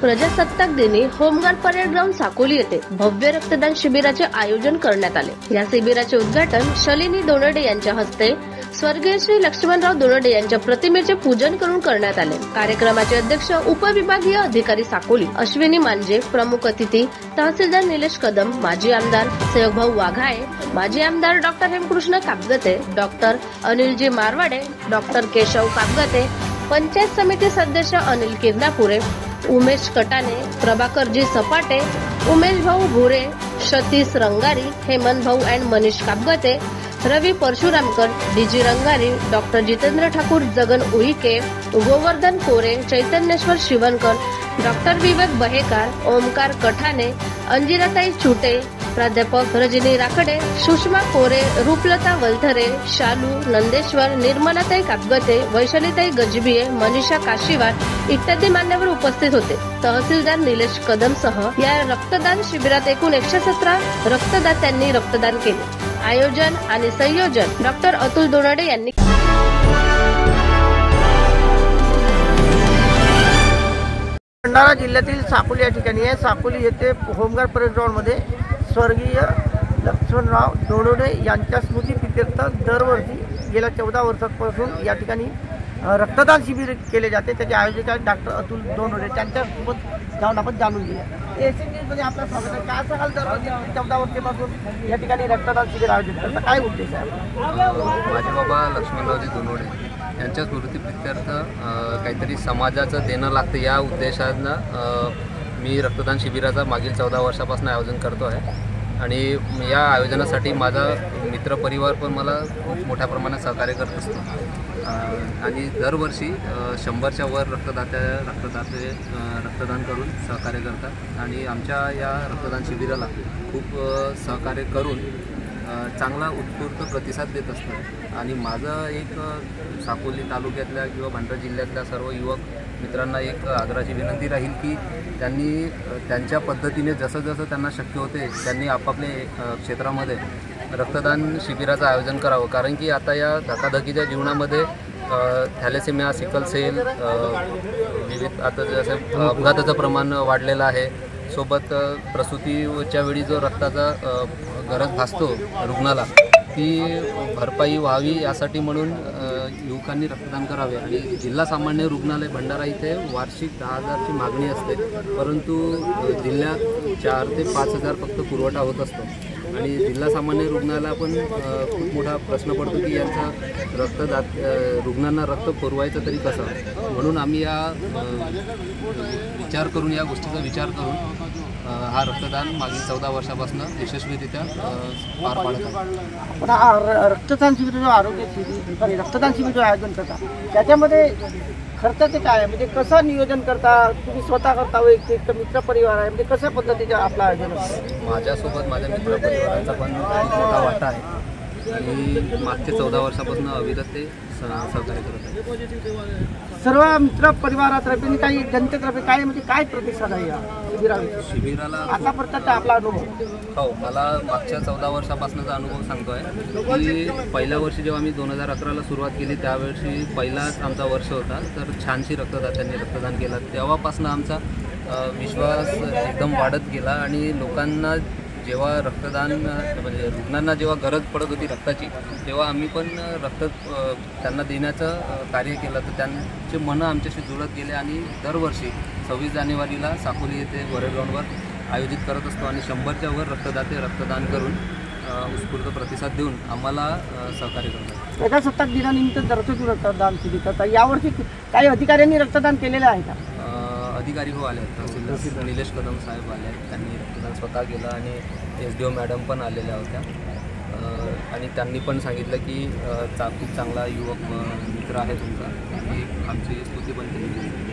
प्रजासत्ताक दिनी home guard parade ground Sakoli येथे भव्य रक्तदान शिबिराचे आयोजन करण्यात आले। या शिबिराचे उद्घाटन शलिनी दोनडे यांच्या हस्ते स्वर्गीय श्री लक्ष्मणराव दोनडे यांच्या प्रतिमेचे पूजन करून करण्यात आले। कार्यक्रमाचे अध्यक्ष उपविभागीय अधिकारी साकोली अश्विनी मांजे, प्रमुख अतिथी तहसीलदार निलेश कदम, माजी आमदार सहभाऊ वाघाळे, माजी आमदार doctor Hemkrishna Kapgate, doctor Anilji Marwade, doctor Keshav Kapgate, panchayat समिती सदस्य अनिल किरणापुरे, उमेश कटाने, प्रभाकरजी सपाटे, उमेश भाऊ भुरे, Satish Rangari, Hemant Bhau and Manish Kapgate, Ravi Parshuramkar, DG Rangari, doctor Jitendra Thakur, Jagan Uikey, Govardhan Kore, Chaitanyeshwar Shivankar, doctor Vivek Bahekar, Omkar Kathane, Anjiratai Chute, प्राध्यापक रजनी राखडे, सुषमा कोरे, रूपलता वलथरे, शालू नंदेश्वर, निर्मलाताई कापगते, वैशालीताई गजबिये, मनीषा काशीवार इत्यादी मान्यवर उपस्थित होते। तहसीलदार निलेश कदम सह या रक्तदान शिबिरात एकूण 117 रक्तदात्यांनी रक्तदान केले। आयोजन आणि संयोजन डॉक्टर अतुल दोनडे यांनी। भंडारा जिल्ह्यातील साकोली या ठिकाणी आहे। साकोली येथे होमगार्ड परेड ग्राउंड मध्ये स्वर्गीय लक्ष्मणराव दोनडे यांच्या स्मृतिप्रीत्यर्थ दरवर्षी गेल्या 14 वर्षांपासून या ठिकाणी रक्तदान शिबिर केले जाते। त्याचे आयोजक आहेत डॉक्टर अतुल दोनडे। त्यांच्यासोबत जाऊन आपण जाणून घेऊया। मध्ये आपलं स्वागत आहे। काय सांगाल दरवर्षी 14 वर्षांपासून या ठिकाणी रक्तदान शिबिर आयोजित करतात, काय उद्देश आहे? माझे बाबा लक्ष्मणरावजी दोनडे यांच्या स्मृतिप्रीत्यर्थ काहीतरी समाजाचं देणं लागतं या उद्देशानं मी रक्तदान शिबिराचा मागील 14 वर्षापासून आयोजन करतो आहे। आणि या आयोजनासाठी माझा मित्रपरिवार पण मला खूप मोठ्या प्रमाणात सहकार्य करत असतो। आणि दरवर्षी 100च्या वर रक्तदाते रक्तदान करून सहकार्य करतात आणि आमच्या या रक्तदान शिबिराला खूप सहकार्य करून चांगला उत्स्फूर्त प्रतिसाद देत असतात। आणि माझं एक साकोली तालुक्यातल्या किंवा भंडारा जिल्ह्यातल्या सर्व युवक मित्रांना एक आग्रहाची विनंती राहील की त्यांनी त्यांच्या पद्धतीने जसं जसं त्यांना शक्य होते त्यांनी आपापल्या क्षेत्रामध्ये रक्तदान शिबिराचं आयोजन करावं। कारण की आता या धकाधकीच्या जीवनामध्ये थॅलेसेमिया, सिकल सेल, विविध आता जसं अपघाताचं प्रमाण वाढलेलं आहे। सोबत प्रसूतीच्या वेळी जो रक्ताचा गरज भासतो रुग्णाला ती भरपाई व्हावी यासाठी म्हणून युवकांनी रक्तदान करावे। आणि जिल्हा सामान्य रुग्णालय भंडारा इथे वार्षिक 10,000ची मागणी असते, परंतु जिल्ह्यात 4 ते 5,000 फक्त पुरवठा होत असतो। आणि जिल्हा सामान्य रुग्णालयाला पण खूप मोठा प्रश्न पडतो की यांचा रुग्णांना रक्त पुरवायचं तरी कसं। म्हणून आम्ही या गोष्टीचा विचार करून हा रक्तदान मागील 14 वर्षापासून यशस्वीरित्या पार पाडत आहे। पण रक्तदान शिबिर जो आरोग्य शिबिर रक्तदान शिबिर आयोजन करता त्याच्यामध्ये खर्चाचे काय आहे, म्हणजे कसं नियोजन करता तुम्ही स्वतः करता वैयक्तिक तर मित्रपरिवार आहे, म्हणजे कशा पद्धतीचं आपलं आयोजन असतं? माझ्यासोबत माझ्या मित्रपरिवाराचा पण मोठा वाटा आहे आणि मागच्या 14 वर्षापासून अविरत ते सहकार्य करत आहे। सर्व मित्र परिवारातर्फे काही जनतेतर्फे काय म्हणजे काय प्रतिसाद आहे या शिबिराला? आतापर्यंत आपला अनुभव? हो, मला मागच्या 14 वर्षापासूनचा अनुभव सांगतो आहे की पहिल्या वर्षी जेव्हा मी 2011ला सुरुवात केली त्यावेळी पहिलाच आमचा वर्ष होता, तर छानशी रक्तदात्यांनी रक्तदान केलं। तेव्हापासून आमचा विश्वास एकदम वाढत गेला आणि लोकांना जेव्हा रक्तदान म्हणजे रुग्णांना जेव्हा गरज पडत होती रक्ताची तेव्हा आम्ही पण रक्त त्यांना देण्याचं कार्य केलं, तर त्यांचे मनं आमच्याशी जुळत गेले। आणि दरवर्षी 26 जानेवारीला साकोली येथे परेड ग्राउंडवर आयोजित करत असतो आणि 100च्या वर रक्तदाते रक्तदान करून उत्स्फूर्त प्रतिसाद देऊन आम्हाला सहकार्य करतात। प्रजासत्ताक दिनानिमित्त दररोज रक्तदान शिबिर करतात, यावर्षी काही अधिकाऱ्यांनी रक्तदान केलेलं आहे का? अधिकारी हो आले, तहसीलदार निलेश कदम साहेब आले, त्यांनी रक्तदान स्वतः केलं आणि SDO मॅडम पण आलेल्या होत्या। आणि त्यांनी पण सांगितलं की खूप चांगला युवक मित्र आहे तुमचा, ही आमची स्तुती पण केली।